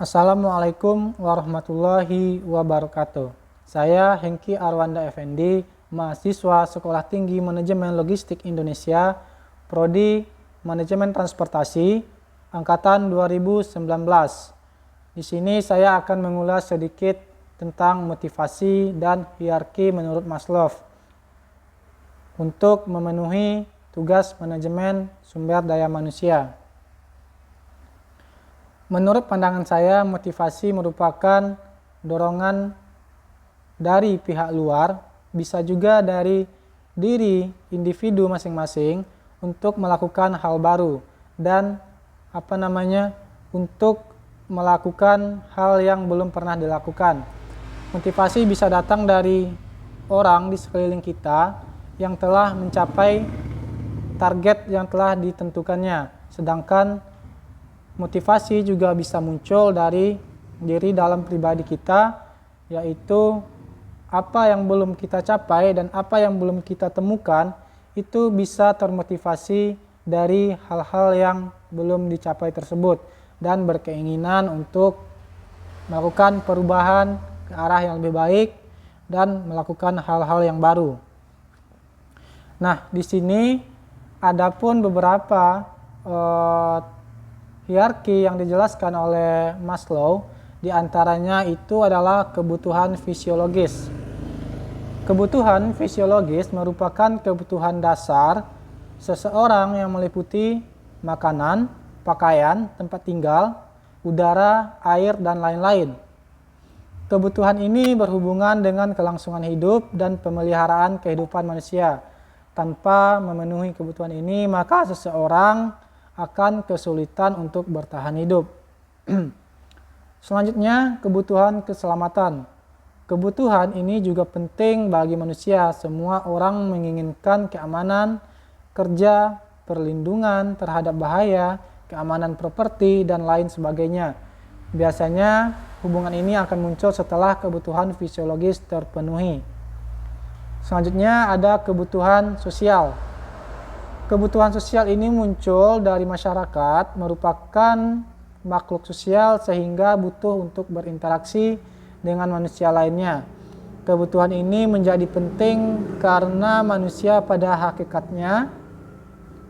Assalamualaikum warahmatullahi wabarakatuh. Saya Hengki Arwanda Effendi, mahasiswa Sekolah Tinggi Manajemen Logistik Indonesia, Prodi Manajemen Transportasi, Angkatan 2019. Di sini saya akan mengulas sedikit tentang motivasi dan hierarki menurut Maslow untuk memenuhi tugas manajemen sumber daya manusia. Menurut pandangan saya, motivasi merupakan dorongan dari pihak luar, bisa juga dari diri individu masing-masing untuk melakukan hal baru dan untuk melakukan hal yang belum pernah dilakukan. Motivasi bisa datang dari orang di sekeliling kita yang telah mencapai target yang telah ditentukannya, sedangkan motivasi juga bisa muncul dari diri dalam pribadi kita, yaitu apa yang belum kita capai dan apa yang belum kita temukan itu bisa termotivasi dari hal-hal yang belum dicapai tersebut dan berkeinginan untuk melakukan perubahan ke arah yang lebih baik dan melakukan hal-hal yang baru. Nah, di sini adapun beberapa hierarki yang dijelaskan oleh Maslow, diantaranya itu adalah kebutuhan fisiologis. Kebutuhan fisiologis merupakan kebutuhan dasar seseorang yang meliputi makanan, pakaian, tempat tinggal, udara, air, dan lain-lain. Kebutuhan ini berhubungan dengan kelangsungan hidup dan pemeliharaan kehidupan manusia. Tanpa memenuhi kebutuhan ini, maka seseorang akan kesulitan untuk bertahan hidup. Selanjutnya, kebutuhan keselamatan. Kebutuhan ini juga penting bagi manusia. Semua orang menginginkan keamanan kerja, perlindungan terhadap bahaya, keamanan properti, dan lain sebagainya. Biasanya, hubungan ini akan muncul setelah kebutuhan fisiologis terpenuhi. Selanjutnya, ada kebutuhan sosial. Kebutuhan sosial ini muncul dari masyarakat, merupakan makhluk sosial sehingga butuh untuk berinteraksi dengan manusia lainnya. Kebutuhan ini menjadi penting karena manusia pada hakikatnya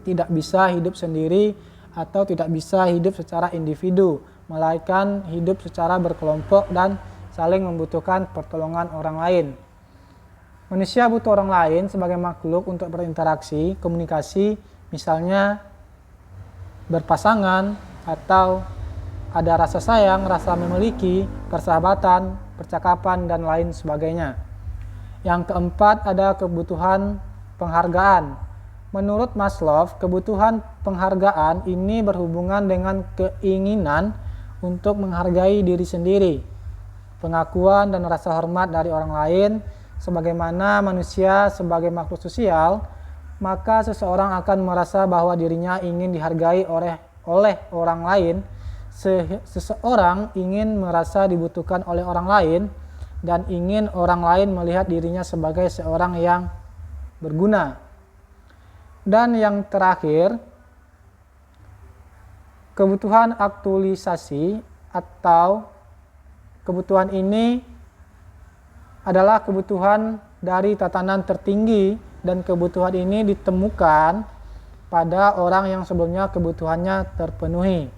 tidak bisa hidup sendiri atau tidak bisa hidup secara individu, melainkan hidup secara berkelompok dan saling membutuhkan pertolongan orang lain. Manusia butuh orang lain sebagai makhluk untuk berinteraksi, komunikasi, misalnya berpasangan atau ada rasa sayang, rasa memiliki, persahabatan, percakapan, dan lain sebagainya. Yang keempat ada kebutuhan penghargaan. Menurut Maslow, kebutuhan penghargaan ini berhubungan dengan keinginan untuk menghargai diri sendiri, pengakuan dan rasa hormat dari orang lain. Sebagaimana manusia sebagai makhluk sosial, maka seseorang akan merasa bahwa dirinya ingin dihargai oleh orang lain. Seseorang ingin merasa dibutuhkan oleh orang lain dan ingin orang lain melihat dirinya sebagai seorang yang berguna. Dan yang terakhir, kebutuhan aktualisasi atau kebutuhan ini adalah kebutuhan dari tatanan tertinggi dan kebutuhan ini ditemukan pada orang yang sebelumnya kebutuhannya terpenuhi.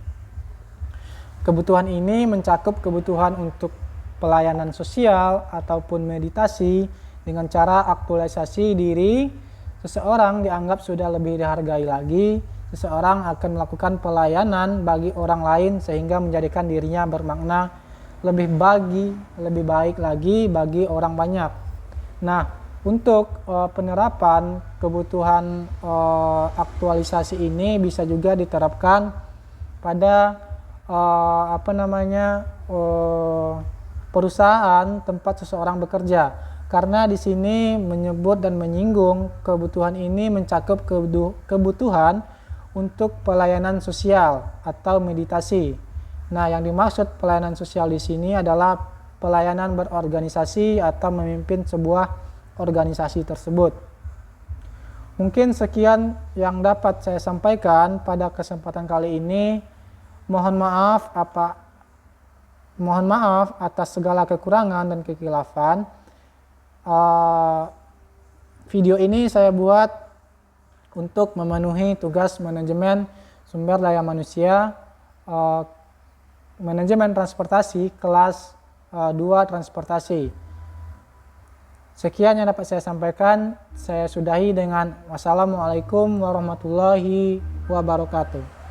Kebutuhan ini mencakup kebutuhan untuk pelayanan sosial ataupun meditasi. Dengan cara aktualisasi diri, seseorang dianggap sudah lebih dihargai lagi. Seseorang akan melakukan pelayanan bagi orang lain sehingga menjadikan dirinya bermakna lebih baik lagi bagi orang banyak. Nah, untuk penerapan kebutuhan aktualisasi ini bisa juga diterapkan pada perusahaan tempat seseorang bekerja, karena di sini menyebut dan menyinggung kebutuhan ini mencakup kebutuhan untuk pelayanan sosial atau meditasi. Nah, yang dimaksud pelayanan sosial di sini adalah pelayanan berorganisasi atau memimpin sebuah organisasi tersebut. Mungkin sekian yang dapat saya sampaikan pada kesempatan kali ini. Mohon maaf Mohon maaf atas segala kekurangan dan kekhilafan. Video ini saya buat untuk memenuhi tugas manajemen sumber daya manusia, manajemen transportasi kelas 2 transportasi. Sekian yang dapat saya sampaikan. Saya sudahi dengan wassalamualaikum warahmatullahi wabarakatuh.